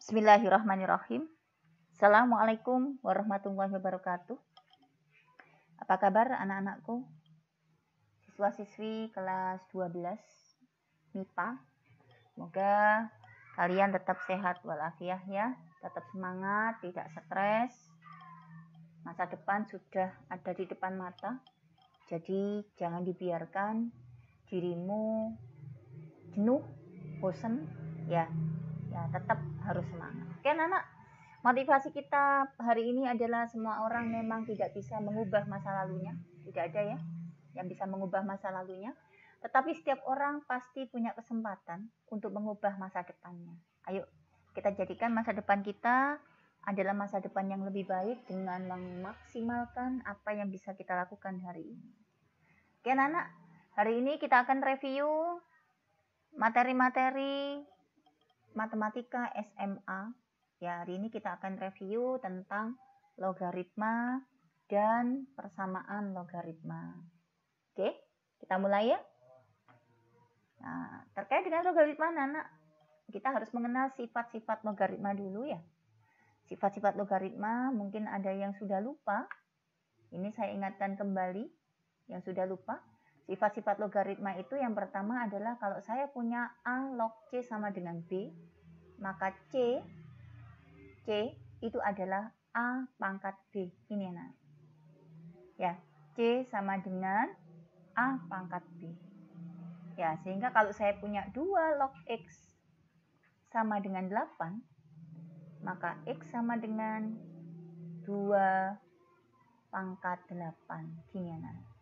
Bismillahirrahmanirrahim. Assalamualaikum warahmatullahi wabarakatuh. Apa kabar anak-anakku? Siswa-siswi kelas 12 MIPA. Semoga kalian tetap sehat walafiat ya. Tetap semangat, tidak stres. Masa depan sudah ada di depan mata. Jadi jangan dibiarkan dirimu jenuh, bosan ya. Ya, tetap harus semangat. Oke anak-anak, motivasi kita hari ini adalah semua orang memang tidak bisa mengubah masa lalunya. Tidak ada ya yang bisa mengubah masa lalunya. Tetapi setiap orang pasti punya kesempatan untuk mengubah masa depannya. Ayo kita jadikan masa depan kita adalah masa depan yang lebih baik dengan memaksimalkan apa yang bisa kita lakukan hari ini. Oke anak-anak, hari ini kita akan review materi-materi matematika SMA. Ya, hari ini kita akan review tentang logaritma dan persamaan logaritma. Oke, kita mulai ya. Nah, terkait dengan logaritma anak, kita harus mengenal sifat-sifat logaritma dulu ya. Sifat-sifat logaritma mungkin ada yang sudah lupa. Ini saya ingatkan kembali yang sudah lupa. Sifat-sifat logaritma itu yang pertama adalah kalau saya punya A log C sama dengan B, maka C itu adalah A pangkat B. Ini anak. Ya, C sama dengan A pangkat B. Ya, sehingga kalau saya punya 2 log X sama dengan 8, maka X sama dengan 2 pangkat 8. Gini anak.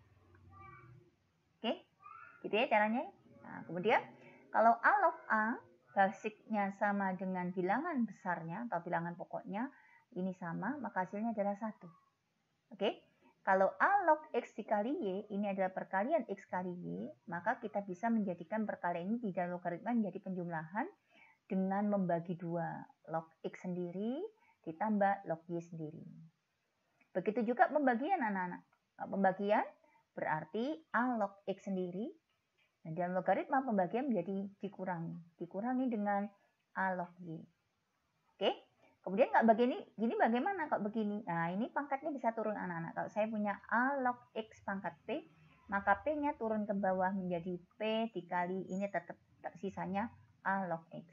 Oke, gitu ya caranya. Nah, kemudian kalau A log A basicnya sama dengan bilangan besarnya atau bilangan pokoknya ini sama, maka hasilnya adalah 1. Oke, kalau A log X dikali Y ini adalah perkalian X kali Y, maka kita bisa menjadikan perkalian ini di dalam logaritma menjadi penjumlahan dengan membagi 2, log X sendiri ditambah log Y sendiri. Begitu juga pembagian anak-anak. Pembagian berarti A log X sendiri, dan dalam logaritma pembagian menjadi dikurangi dengan A log Y. Oke, kemudian kalau begini, gini bagaimana kalau begini? Nah, ini pangkatnya bisa turun anak-anak. Kalau saya punya A log X pangkat P, maka P-nya turun ke bawah menjadi P dikali ini tetap sisanya A log X.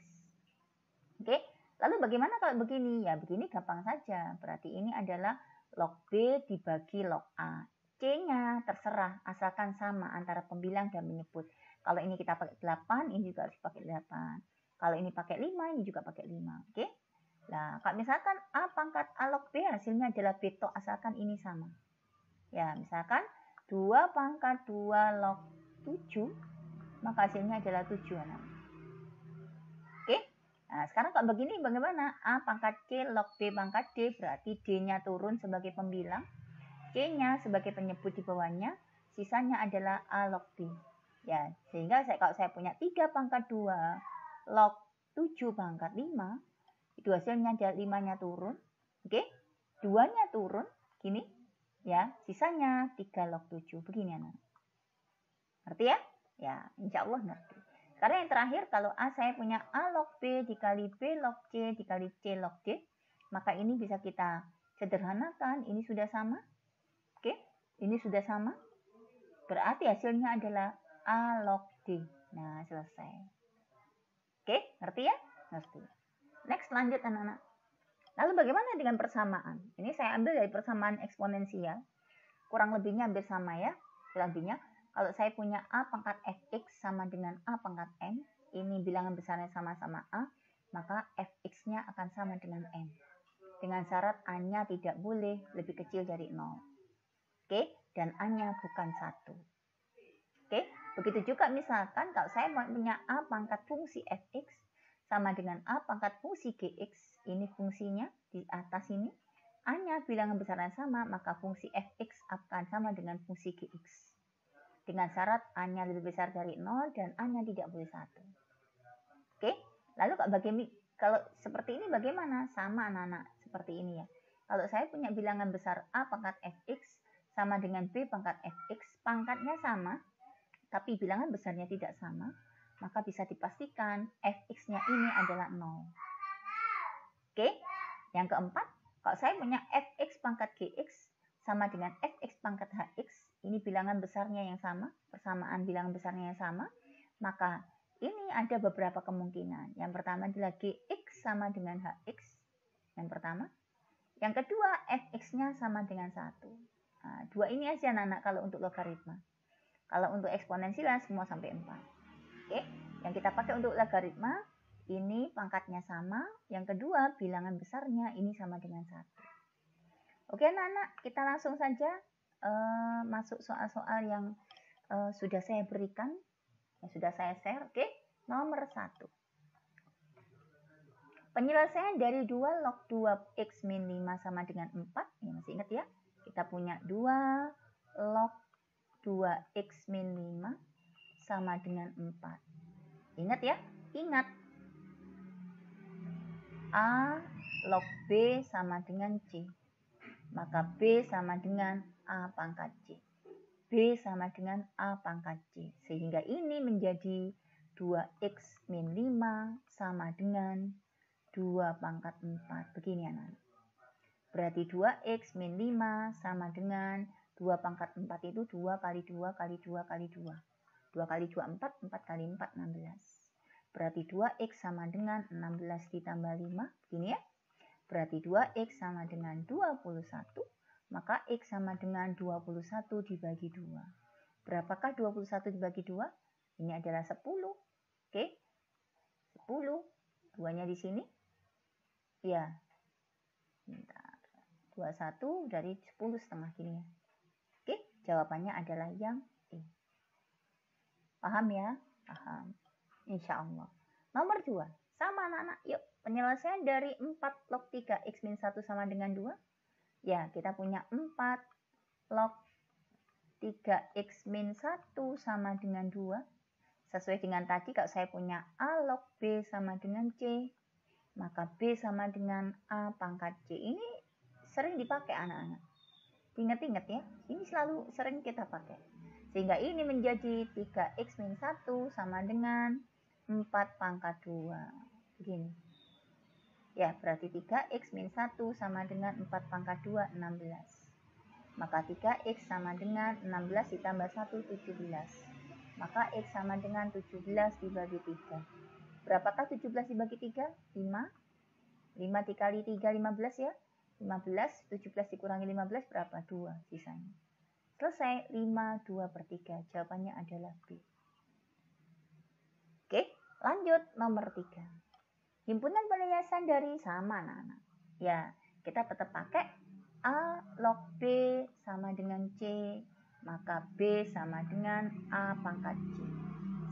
Oke, lalu bagaimana kalau begini? Ya begini gampang saja. Berarti ini adalah log B dibagi log A. C-nya terserah, asalkan sama antara pembilang dan menyebut. Kalau ini kita pakai 8, ini juga harus pakai 8. Kalau ini pakai 5, ini juga pakai 5. Oke? Nah, kalau misalkan A pangkat A log B hasilnya adalah B tok, asalkan ini sama. Ya, misalkan 2 pangkat 2 log 7, maka hasilnya adalah 7. Anak. Oke? Nah, sekarang kalau begini bagaimana? A pangkat C log B pangkat D, berarti D-nya turun sebagai pembilang. C-nya sebagai penyebut di bawahnya, sisanya adalah A log B. Ya, sehingga kalau saya punya 3 pangkat 2 log 7 pangkat 5, itu hasilnya adalah 5-nya turun. Oke? 2-nya turun, gini. Ya, sisanya 3 log 7. Begini anak. Ngerti ya? Ya, insya Allah ngerti. Karena yang terakhir, kalau A saya punya A log B dikali B log C dikali C log D, maka ini bisa kita sederhanakan. Ini sudah sama. Oke, ini sudah sama. Berarti hasilnya adalah A log D. Nah, selesai. Oke, ngerti ya? Ngerti. Next, lanjut anak-anak. Lalu bagaimana dengan persamaan? Ini saya ambil dari persamaan eksponensial. Kurang lebihnya hampir sama ya. Kurang lebihnya, kalau saya punya A pangkat Fx sama dengan A pangkat M, ini bilangan besarnya sama-sama A, maka Fx-nya akan sama dengan M. Dengan syarat A-nya tidak boleh lebih kecil dari 0. Oke, dan A-nya bukan 1. Oke, begitu juga misalkan kalau saya punya A pangkat fungsi Fx sama dengan A pangkat fungsi Gx, ini fungsinya di atas ini, A-nya bilangan besarnya sama, maka fungsi Fx akan sama dengan fungsi Gx. Dengan syarat A-nya lebih besar dari 0 dan A-nya tidak boleh 1. Oke, lalu kalau seperti ini bagaimana? Sama anak-anak, seperti ini ya. Kalau saya punya bilangan besar A pangkat Fx sama dengan B pangkat Fx, pangkatnya sama, tapi bilangan besarnya tidak sama, maka bisa dipastikan Fx-nya ini adalah 0. Oke, yang keempat, kalau saya punya fx pangkat gx sama dengan fx pangkat hx, ini bilangan besarnya yang sama, persamaan bilangan besarnya yang sama, maka ini ada beberapa kemungkinan. Yang pertama adalah gx sama dengan hx, yang pertama. Yang kedua, fx-nya sama dengan 1. Nah, dua ini aja anak-anak kalau untuk logaritma. Kalau untuk eksponensial semua sampai 4. Oke, yang kita pakai untuk logaritma, ini pangkatnya sama. Yang kedua, bilangan besarnya ini sama dengan 1. Oke anak-anak, kita langsung saja masuk soal-soal yang sudah saya berikan, yang sudah saya share. Oke, nomor 1. Penyelesaian dari 2 log 2x min 5 sama dengan 4. Ya, masih ingat ya? Kita punya 2 log 2x min 5 sama dengan 4. Ingat ya? Ingat. A log B sama dengan C. Maka B sama dengan A pangkat C. B sama dengan A pangkat C. Sehingga ini menjadi 2x min 5 sama dengan 2 pangkat 4. Begini anak-anak. Berarti 2x min 5 sama dengan 2 pangkat 4 itu 2 kali 2 kali 2 kali 2. 2 kali 2, 4. 4 kali 4, 16. Berarti 2x sama dengan 16 ditambah 5. Begini ya. Berarti 2x sama dengan 21. Maka x sama dengan 21 dibagi 2. Berapakah 21 dibagi 2? Ini adalah 10. Oke. 10. 2-nya di sini. Ya, bentar. 21 dari 10 setengah gini ya. Oke, jawabannya adalah yang E. Paham ya? Paham. Insya Allah. Nomor 2. Sama anak-anak. Yuk, penyelesaian dari 4 log 3x min 1 sama dengan 2. Ya, kita punya 4 log 3x min 1 sama dengan 2. Sesuai dengan tadi, kalau saya punya A log B sama dengan C, maka B sama dengan A pangkat C. Ini sering dipakai anak-anak. Ingat-ingat ya, ini selalu sering kita pakai. Sehingga ini menjadi 3x min 1 sama dengan 4 pangkat 2. Begini. Ya, berarti 3x min 1 sama dengan 4 pangkat 2, 16. Maka 3x sama dengan 16 ditambah 1, 17. Maka x sama dengan 17 dibagi 3. Berapakah 17 dibagi 3? 5. 5 dikali 3, 15 ya. 15, 17 dikurangi 15 berapa? 2 sisanya. Selesai, 5, 2 per 3. Jawabannya adalah B. Oke, lanjut nomor 3. Himpunan penyelesaian dari sama anak-anak. Ya, kita tetap pakai A log B sama dengan C. Maka B sama dengan A pangkat C.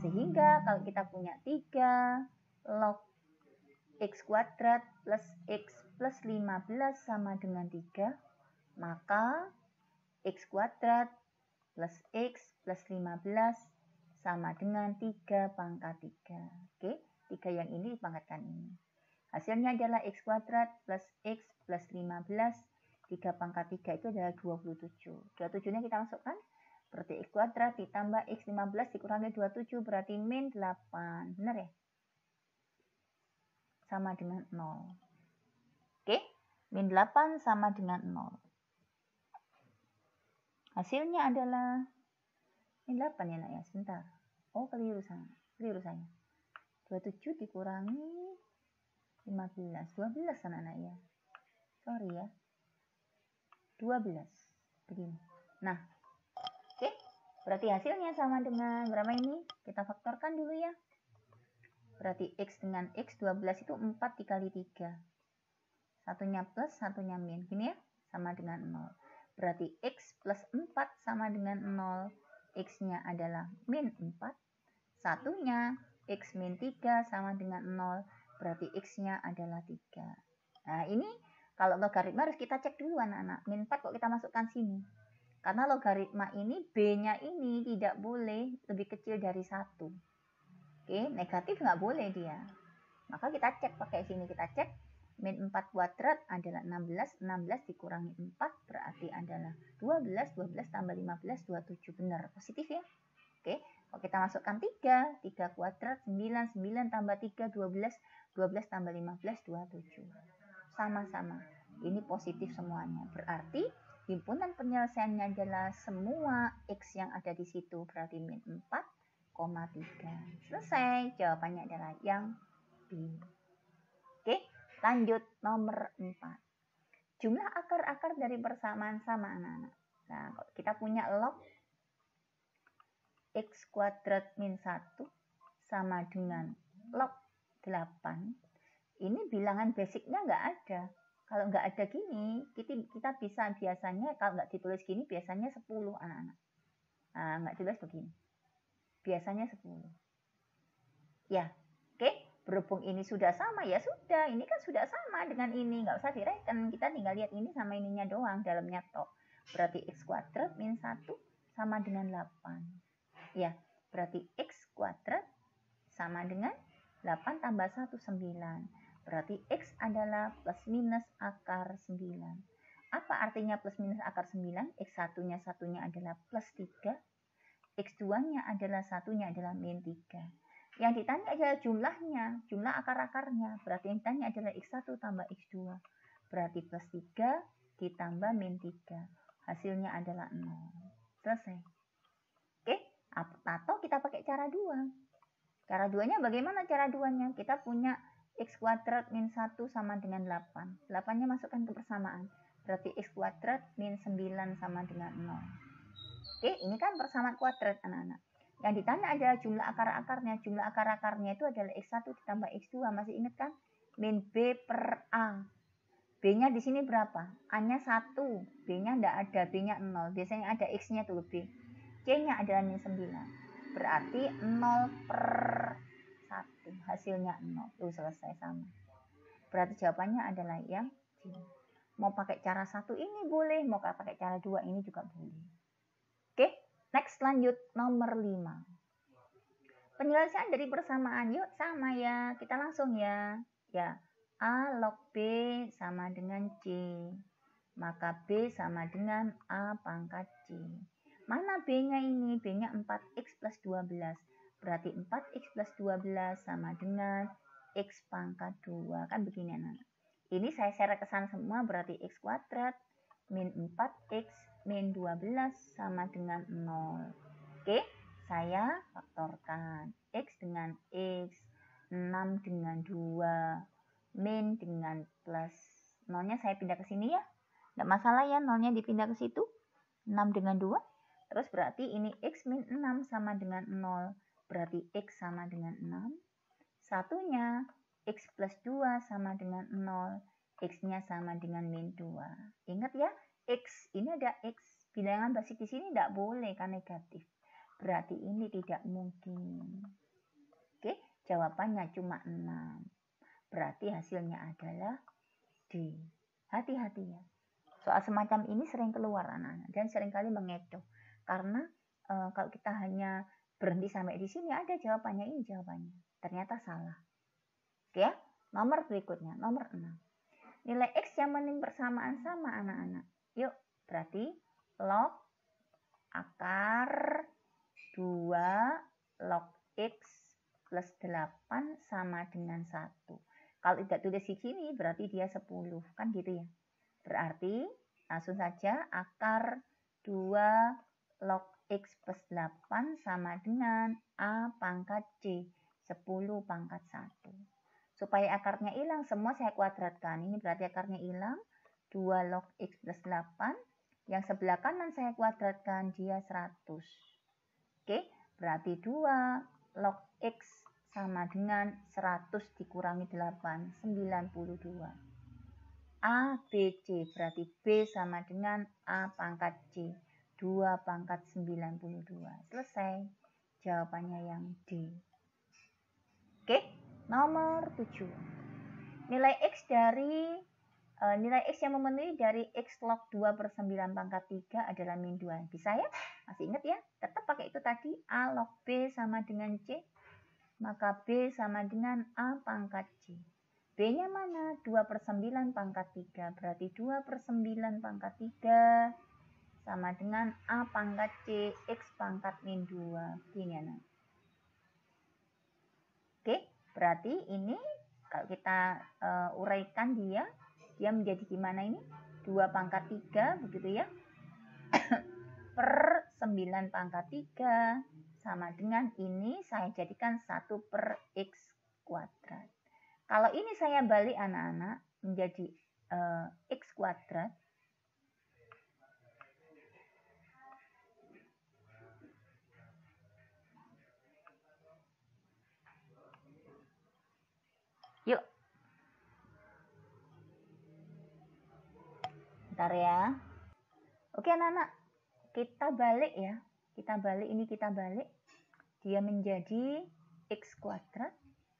Sehingga kalau kita punya 3 log x kuadrat plus x plus 15 sama dengan 3, maka x kuadrat plus x plus 15 sama dengan 3 pangkat 3. Oke, 3 yang ini dipangkatkan ini. Hasilnya adalah x kuadrat plus x plus 15, 3 pangkat 3 itu adalah 27. 27-nya kita masukkan, berarti x kuadrat ditambah x 15 dikurangi 27 berarti min 8. Benar ya? Sama dengan 0. Oke, min 8 sama dengan 0. Hasilnya adalah min 8 ya nak ya, sebentar. Oh, keliru saya. 27 dikurangi 15, 12 anak-anak ya. Sorry ya. 12. Begini. Nah, oke. Berarti hasilnya sama dengan berapa ini? Kita faktorkan dulu ya. Berarti x dengan x 12 itu 4 dikali 3. Satunya plus, satunya min. Gini ya, sama dengan 0. Berarti x plus 4 sama dengan 0. X-nya adalah min 4. Satunya x min 3 sama dengan 0. Berarti x-nya adalah 3. Nah, ini kalau logaritma harus kita cek dulu anak-anak. Min 4 kok kita masukkan sini. Karena logaritma ini B-nya ini tidak boleh lebih kecil dari 1. Oke, negatif nggak boleh dia. Maka kita cek pakai sini, kita cek min 4 kuadrat adalah 16, 16 dikurangi 4 berarti adalah 12, 12 tambah 15, 27. Benar, positif ya. Oke, kalau kita masukkan 3, 3 kuadrat 9, 9 tambah 3, 12, 12 tambah 15, 27. sama-sama. Ini positif semuanya. Berarti himpunan penyelesaiannya adalah semua X yang ada di situ. Berarti min 4,3. Selesai. Jawabannya adalah yang B. Oke, lanjut nomor 4. Jumlah akar-akar dari persamaan sama anak-anak. Nah, kita punya log X kuadrat min 1 sama dengan log 8. Ini bilangan basicnya nggak ada. Kalau nggak ada gini, kita bisa biasanya, kalau nggak ditulis gini, biasanya 10 anak-anak. Nah, nggak tulis begini. Biasanya 10. Ya, oke. Berhubung ini sudah sama, ya sudah. Ini kan sudah sama dengan ini. Nggak usah direken. Kita tinggal lihat ini sama ininya doang, dalamnya tok. Berarti X kuadrat min 1 sama dengan 8. Ya, berarti X kuadrat sama dengan 8 tambah 1, 9. Berarti X adalah plus minus akar 9. Apa artinya plus minus akar 9? X1-nya satunya adalah plus 3. X2-nya adalah satunya adalah min 3. Yang ditanya adalah jumlahnya, jumlah akar-akarnya. Berarti yang ditanya adalah X1 tambah X2. Berarti plus 3 ditambah min 3. Hasilnya adalah 0. Selesai. Oke, atau kita pakai cara 2. Cara 2-nya bagaimana cara 2-nya? Kita punya X kuadrat min 1 sama dengan 8. 8-nya masukkan ke persamaan. Berarti X kuadrat min 9 sama dengan 0. Oke, ini kan persamaan kuadrat anak-anak. Yang ditanya adalah jumlah akar-akarnya. Jumlah akar-akarnya itu adalah X1 ditambah X2. Masih ingat kan? Min B per A. B-nya di sini berapa? A-nya 1. B-nya enggak ada. B-nya 0. Biasanya ada X-nya tuh lebih. C-nya adalah min 9. Berarti 0 per 1. Hasilnya 0. Tuh selesai sama. Berarti jawabannya adalah yang C. Mau pakai cara 1 ini boleh. Mau pakai cara 2 ini juga boleh. Oke, next lanjut nomor 5. Penyelesaian dari persamaan. Yuk sama ya. Kita langsung ya. Ya, A log B sama dengan C. Maka B sama dengan A pangkat C. Mana B-nya ini? B-nya 4X plus 12. Berarti 4X plus 12 sama dengan X pangkat 2. Kan begini anak. Ini saya seret ke sana semua berarti X kuadrat min 4X min 12 sama dengan 0. Oke, saya faktorkan. X dengan X, 6 dengan 2, min dengan plus. Nolnya saya pindah ke sini ya. Nggak masalah ya, nolnya dipindah ke situ. 6 dengan 2. Terus berarti ini X min 6 sama dengan 0. Berarti X sama dengan 6. Satunya X plus 2 sama dengan 0. X-nya sama dengan min 2. Ingat ya, X, ini ada X. Bilangan basic di sini tidak boleh kan negatif. Berarti ini tidak mungkin. Oke, jawabannya cuma 6. Berarti hasilnya adalah D. Hati-hati ya. Soal semacam ini sering keluar anak-anak dan seringkali mengecoh. Karena kalau kita hanya berhenti sampai di sini ada jawabannya, ini jawabannya. Ternyata salah. Oke ya, nomor berikutnya, nomor 6. Nilai X yang mending persamaan sama anak-anak. Yuk, berarti log akar 2 log X plus 8 sama dengan 1. Kalau tidak tulis di sini berarti dia 10. Kan gitu ya. Berarti langsung saja akar 2 log X plus 8 sama dengan A pangkat C. 10 pangkat 1. Supaya akarnya hilang, semua saya kuadratkan. Ini berarti akarnya hilang. 2 log X plus 8. Yang sebelah kanan saya kuadratkan, dia 100. Oke, berarti 2 log X sama dengan 100 dikurangi 8, 92. A, B, C. Berarti B sama dengan A pangkat C. 2 pangkat 92. Selesai. Jawabannya yang D. Oke, nomor 7. Nilai X yang memenuhi dari X log 2 per 9 pangkat 3 adalah min 2. Bisa ya? Masih ingat ya? Tetap pakai itu tadi. A log B sama dengan C. Maka B sama dengan A pangkat C. B-nya mana? 2 per 9 pangkat 3. Berarti 2 per 9 pangkat 3 sama dengan A pangkat C X pangkat min 2. Gini ya. Oke, berarti ini kalau kita uraikan dia, Dia menjadi gimana ini? 2 pangkat 3, begitu ya. Per 9 pangkat 3 sama dengan ini saya jadikan 1 per X kuadrat. Kalau ini saya balik anak-anak menjadi X kuadrat. Yuk. Bentar ya. Oke anak-anak. Kita balik ya. Kita balik, ini kita balik. Dia menjadi X kuadrat.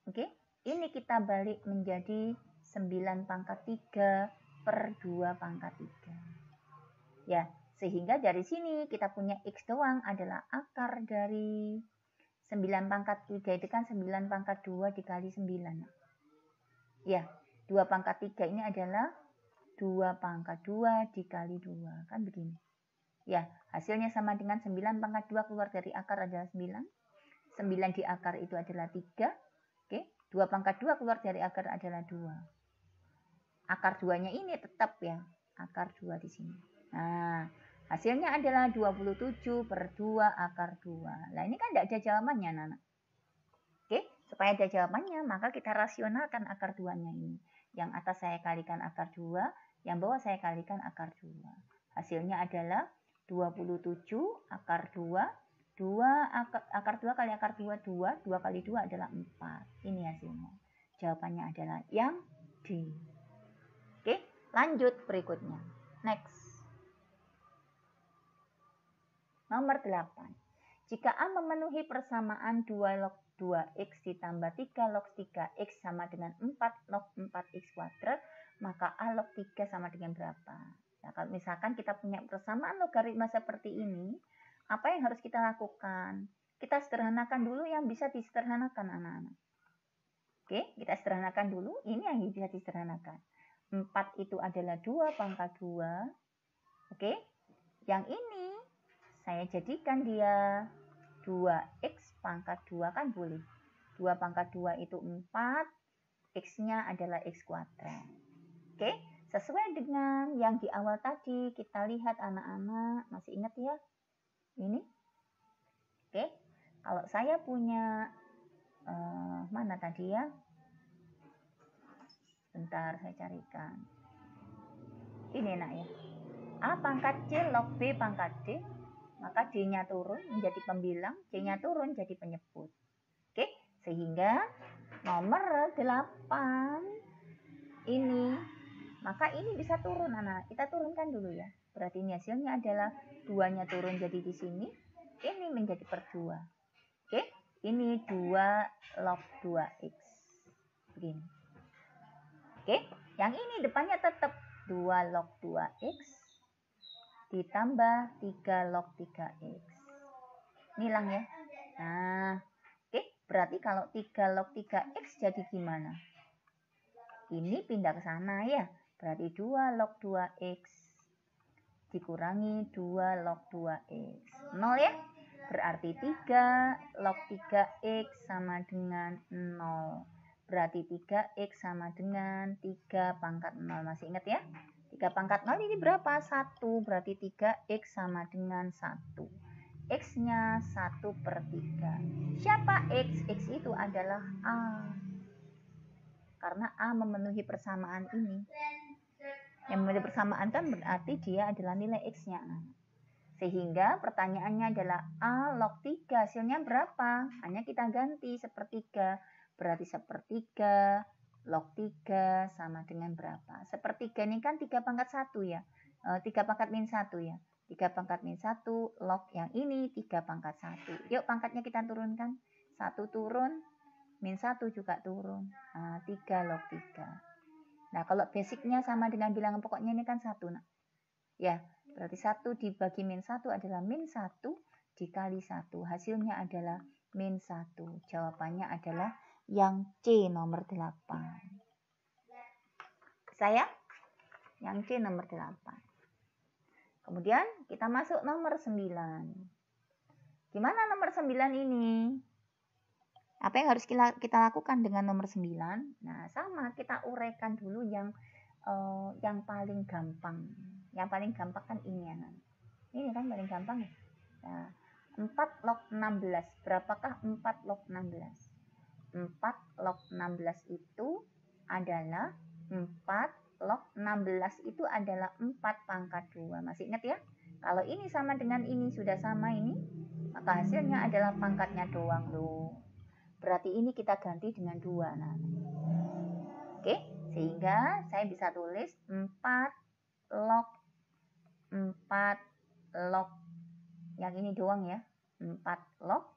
Oke. Ini kita balik menjadi 9 pangkat 3 per 2 pangkat 3. Ya, sehingga dari sini kita punya X doang adalah akar dari 9 pangkat 3 itu kan 9 pangkat 2 dikali 9. Ya, 2 pangkat 3 ini adalah 2 pangkat 2 dikali 2. Kan begini. Ya, hasilnya sama dengan 9 pangkat 2 keluar dari akar adalah 9. 9 di akar itu adalah 3. Oke, 2 pangkat 2 keluar dari akar adalah 2. Akar 2-nya ini tetap ya. Akar 2 di sini. Nah, hasilnya adalah 27 per 2 akar 2. Nah, ini kan tidak ada jawabannya, Nana. Oke, supaya ada jawabannya, maka kita rasionalkan akar 2-nya ini. Yang atas saya kalikan akar 2, yang bawah saya kalikan akar 2. Hasilnya adalah 27 akar 2, akar 2 kali akar 2, 2 kali 2 adalah 4. Ini hasilnya. Jawabannya adalah yang D. Oke, lanjut berikutnya. Next. Nomor 8. Jika A memenuhi persamaan 2 log 2x ditambah 3 log 3x sama dengan 4 log 4x kuadrat, maka A log 3 sama dengan berapa? Nah, kalau misalkan kita punya persamaan logaritma seperti ini, apa yang harus kita lakukan? Kita sederhanakan dulu yang bisa disederhanakan anak-anak. Oke, kita sederhanakan dulu. Ini yang bisa disederhanakan. 4 itu adalah 2 pangkat 2. Oke, yang ini saya jadikan dia 2x pangkat 2 kan boleh. 2 pangkat 2 itu 4. X-nya adalah x kuadrat. Oke, sesuai dengan yang di awal tadi. Kita lihat anak-anak. Masih ingat ya? Ini. Oke, kalau saya punya mana tadi ya? Bentar saya carikan. Ini nak ya. A pangkat C log B pangkat D. Maka D-nya turun menjadi pembilang, C-nya turun jadi penyebut. Oke, sehingga nomor 8 ini, maka ini bisa turun anak. Kita turunkan dulu ya. Berarti ini hasilnya adalah 2-nya turun jadi di sini, ini menjadi per 2. Oke, ini 2 log 2x. Begini. Oke, yang ini depannya tetap 2 log 2x. Ditambah 3 log 3x. Nilang ya. Nah, oke, berarti kalau 3 log 3x jadi gimana? Ini pindah ke sana ya. Berarti 2 log 2x dikurangi 2 log 2x. 0 ya. Berarti 3 log 3x sama dengan 0. Berarti 3x sama dengan 3 pangkat 0. Masih ingat ya? 3 pangkat 0 ini berapa? 1. Berarti 3x sama dengan 1. X-nya 1 per 3. Siapa X? X itu adalah A. Karena A memenuhi persamaan ini. Yang memenuhi persamaan kan berarti dia adalah nilai X-nya. Sehingga pertanyaannya adalah A log 3. Hasilnya berapa? Hanya kita ganti sepertiga. Berarti sepertiga log 3 sama dengan berapa? Sepertiga ini kan 3 pangkat 1 ya. 3 pangkat min 1 ya. 3 pangkat min 1 log yang ini 3 pangkat 1. Yuk pangkatnya kita turunkan. 1 turun, min 1 juga turun. 3 log 3. Nah kalau basicnya sama dengan bilangan pokoknya ini kan 1. Nah. Ya, berarti 1 dibagi min 1 adalah min 1 dikali 1. Hasilnya adalah min 1. Jawabannya adalah yang C nomor 8. Saya? Yang C nomor 8. Kemudian kita masuk nomor 9. Gimana nomor 9 ini? Apa yang harus kita lakukan dengan nomor 9? Nah, sama kita uraikan dulu yang yang paling gampang. Yang paling gampang kan ini anak. Ini kan paling gampang ya. Nah, 4 log 16. Berapakah 4 log 16? 4 log 16 itu adalah 4 log 16 itu adalah 4 pangkat 2. Masih ingat ya? Kalau ini sama dengan ini sudah sama ini, maka hasilnya adalah pangkatnya doang loh. Berarti ini kita ganti dengan 2. Nah. Oke, sehingga saya bisa tulis 4 log 4 log yang ini doang ya, 4 log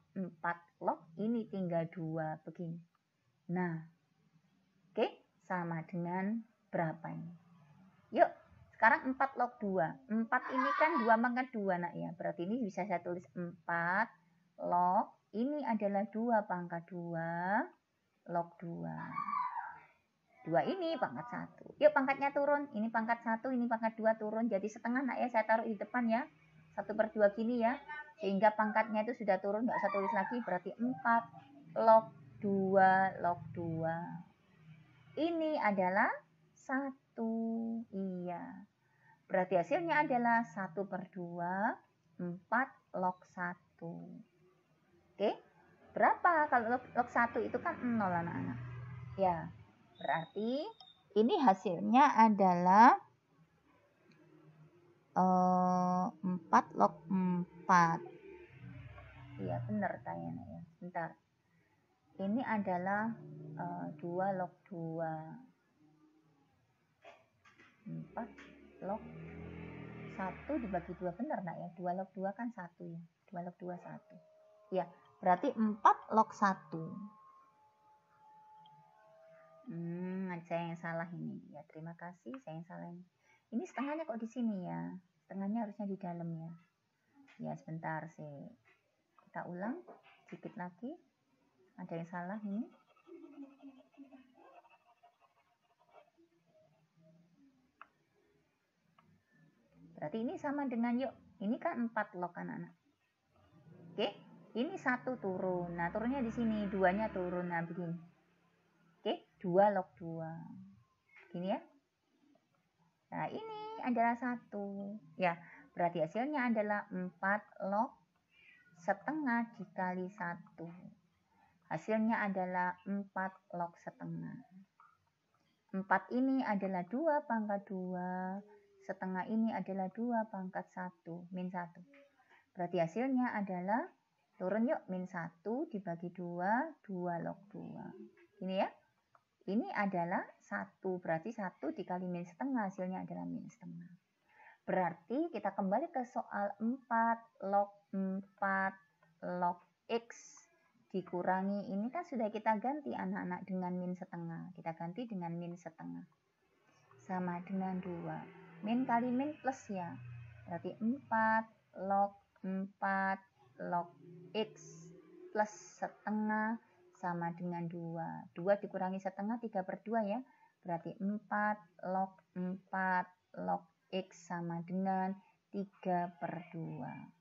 ini tinggal 2 begini. Nah, oke, sama dengan berapa ini? Yuk, sekarang 4 log 2. 4 ini kan 2 pangkat 2 nak ya. Berarti ini bisa saya tulis 4 log, ini adalah 2 pangkat 2 log 2. 2 ini pangkat 1. Yuk pangkatnya turun. Ini pangkat 1, ini pangkat 2 turun. Jadi setengah nak ya, saya taruh di depan ya. 1/2 gini ya. Sehingga pangkatnya itu sudah turun, nggak usah tulis lagi. Berarti 4 log 2 log 2. Ini adalah 1. Iya. Berarti hasilnya adalah 1/2, 4 log 1. Oke. Berapa kalau log 1 itu kan 0 anak-anak. Ya. Berarti ini hasilnya adalah 4 log 4. Iya benar kayaknya ya. Bentar. Ini adalah 2 log 2. 4 log 1 dibagi 2 benar nak ya. 2 log 2 kan 1 ya. 2 log 2 1. Ya, berarti 4 log 1. Saya yang salah ini. Ya, terima kasih. Saya yang salah ini. Ini setengahnya kok di sini ya. Setengahnya harusnya di dalam ya. Ya, sebentar sih. Kita ulang sedikit lagi. Ada yang salah ini. Berarti ini sama dengan yuk. Ini kan 4 log anak-anak. Oke. Ini 1 turun. Nah, turunnya di sini. 2-nya turun. Nah, begini. Oke, 2 log 2. Gini ya. Nah, ini adalah 1. Ya, berarti hasilnya adalah 4 log setengah dikali 1. Hasilnya adalah 4 log setengah. 4 ini adalah 2 pangkat 2. Setengah ini adalah 2 pangkat 1. Min 1. Berarti hasilnya adalah, turun yuk, min 1 dibagi 2, 2 log 2. Ini ya. Ini adalah 1, berarti 1 dikali min setengah, hasilnya adalah min setengah. Berarti kita kembali ke soal 4 log X dikurangi, ini kan sudah kita ganti anak-anak dengan min setengah. Kita ganti dengan min setengah. Sama dengan 2. Min kali min plus ya. Berarti 4 log X plus setengah sama dengan 2. 2 dikurangi setengah 3/2 ya. Berarti 4 log X sama dengan 3/2.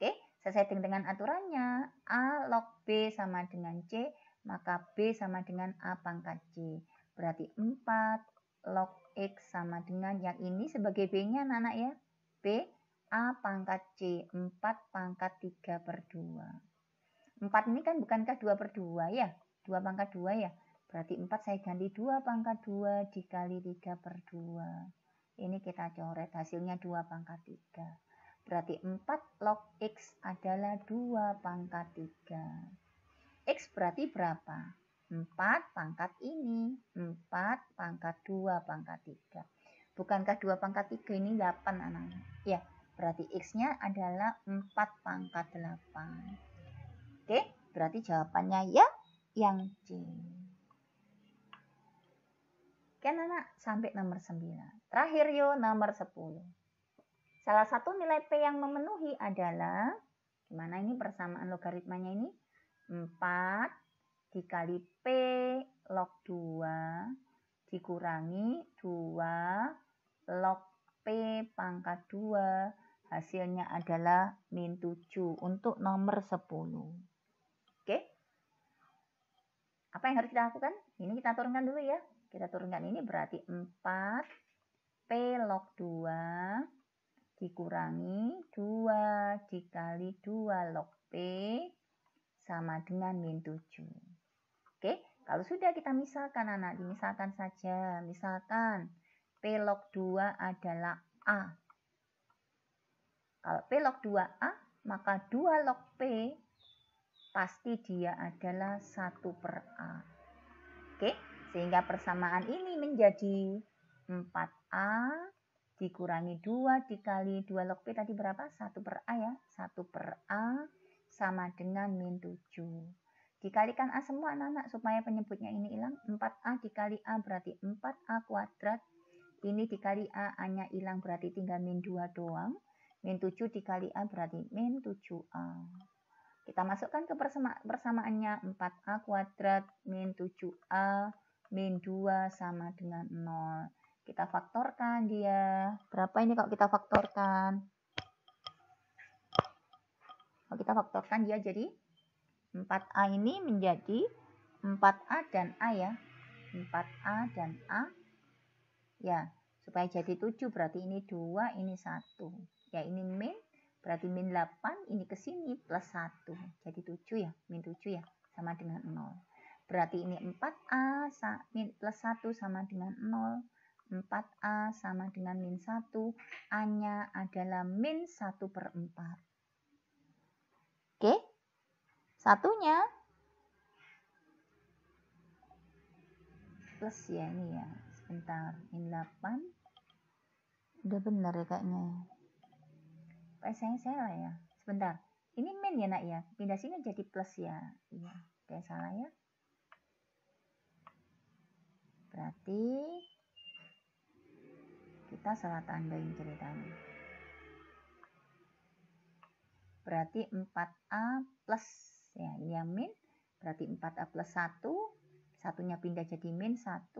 Oke, saya setting dengan aturannya. A log B sama dengan C, maka B sama dengan A pangkat C. Berarti 4 log X sama dengan yang ini sebagai B-nya anak-anak ya. B, A pangkat C, 4 pangkat 3/2. 4 ini kan bukankah 2/2 ya? 2 pangkat 2 ya? Berarti 4 saya ganti 2 pangkat 2 dikali 3/2. Ini kita coret, hasilnya 2 pangkat 3. Berarti 4 log X adalah 2 pangkat 3. X berarti berapa? 4 pangkat ini. 4 pangkat 2 pangkat 3. Bukankah 2 pangkat 3 ini 8 anak-anak? Ya, berarti X-nya adalah 4 pangkat 8. Oke, berarti jawabannya ya yang C. Oke anak-anak, sampai nomor 9. Terakhir yuk nomor 10. Salah satu nilai P yang memenuhi adalah, gimana ini persamaan logaritmanya ini? 4 dikali P log 2 dikurangi 2 log P pangkat 2. Hasilnya adalah min 7 untuk nomor 10. Oke, apa yang harus kita lakukan? Ini kita turunkan dulu ya. Kita turunkan ini berarti 4 P log 2 dikurangi 2 dikali 2 log P sama dengan min 7. Oke, kalau sudah kita misalkan anak, dimisalkan saja. Misalkan P log 2 adalah A. Kalau P log 2A, maka 2 log P pasti dia adalah 1 per A. Oke, sehingga persamaan ini menjadi 4A dikurangi 2 dikali 2 log P tadi berapa? 1 per A ya. 1 per A sama dengan min 7. Dikalikan A semua anak-anak supaya penyebutnya ini hilang. 4A dikali A berarti 4A kuadrat. Ini dikali A, A-nya hilang berarti tinggal min 2 doang. Min 7 dikali A berarti min 7A. Kita masukkan ke persamaannya 4A kuadrat min 7A min 2 sama dengan 0. Kita faktorkan dia. Berapa ini kalau kita faktorkan? Kalau kita faktorkan dia jadi 4A ini menjadi 4A dan A ya. 4A dan A. Ya, supaya jadi 7 berarti ini 2, ini 1. Ya, ini min. Berarti min 8, ini ke sini plus 1. Jadi 7 ya, min 7 ya, sama dengan 0. Berarti ini 4A plus 1 sama dengan 0. 4A sama dengan min 1. A-nya adalah min 1 per 4. Oke? Satunya plus ya ini ya. Sebentar, min 8. Udah benar ya kayaknya ya. Saya salah ya. Sebentar. Ini min ya nak ya. Pindah sini jadi plus ya. Iya. Kayak salah ya. Berarti kita salah tandain ceritanya. Berarti 4A plus. Ya, ini yang min. Berarti 4A plus 1. Satunya pindah jadi min 1.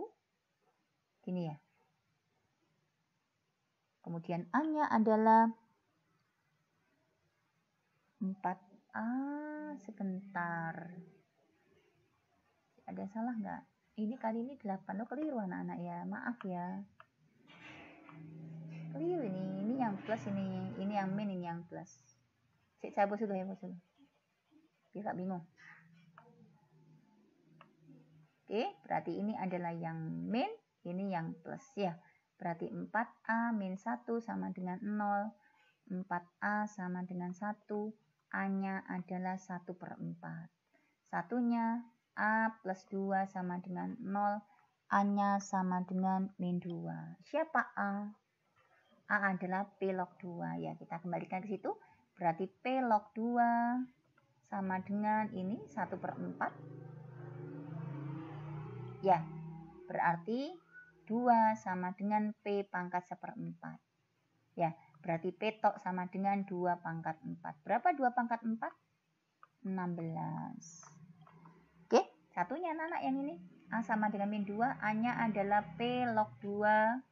Gini ya. Kemudian A-nya adalah 4A, sebentar. Ada salah nggak? Ini kali ini 8. Oh, keliru anak-anak ya. Maaf ya. Keliru ini. Ini yang plus, ini yang min, ini yang plus. Saya hapus dulu ya, hapus dulu. Biar gak bingung. Oke, berarti ini adalah yang min, ini yang plus ya. Berarti 4A min 1 sama dengan 0. 4A sama dengan 1. A-nya adalah 1 per 4. Satunya A plus 2 sama dengan 0. A-nya sama dengan min 2. Siapa A? A adalah P log 2. Ya, kita kembalikan ke situ. Berarti P log 2 sama dengan ini 1 per 4. Ya, berarti 2 sama dengan P pangkat 1/4. Ya, berarti P tok sama dengan 2 pangkat 4. Berapa 2 pangkat 4? 16. Oke, satunya anak-anak yang ini. A sama dengan min 2. A-nya adalah P log 2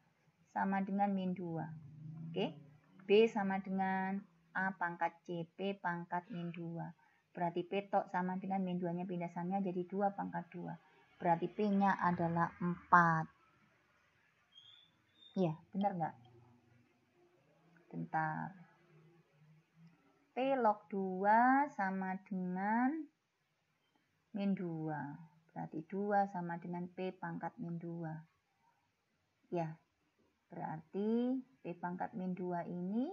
sama dengan min 2. Oke, B sama dengan A pangkat C. P pangkat min 2. Berarti P tok sama dengan min 2-nya pindahannya jadi 2 pangkat 2. Berarti P-nya adalah 4. Iya, benar nggak? Bentar. P log 2 sama dengan min 2. Berarti 2 sama dengan P pangkat min 2. Ya, berarti P pangkat min 2 ini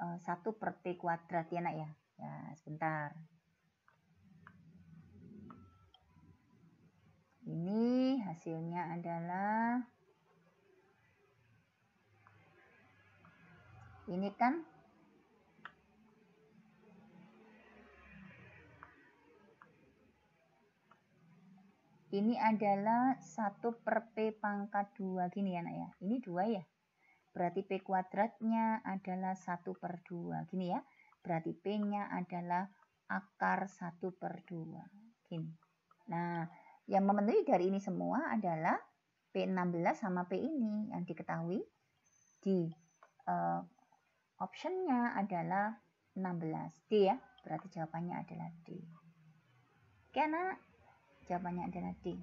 1 per P kuadrat ya nak ya. Ya, sebentar. Ini hasilnya adalah, ini kan ini adalah 1 per P pangkat 2 gini ya nak ya. Ini 2 ya. Berarti P kuadratnya adalah 1 per 2 gini ya. Berarti P-nya adalah akar 1 per 2 gini. Nah, yang memenuhi dari ini semua adalah P16 sama P ini yang diketahui di optionnya adalah 16. D ya, berarti jawabannya adalah D. Oke anak, jawabannya adalah D.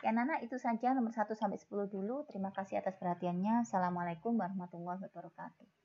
Ya Nana, itu saja nomor 1 sampai 10 dulu. Terima kasih atas perhatiannya. Assalamualaikum warahmatullahi wabarakatuh.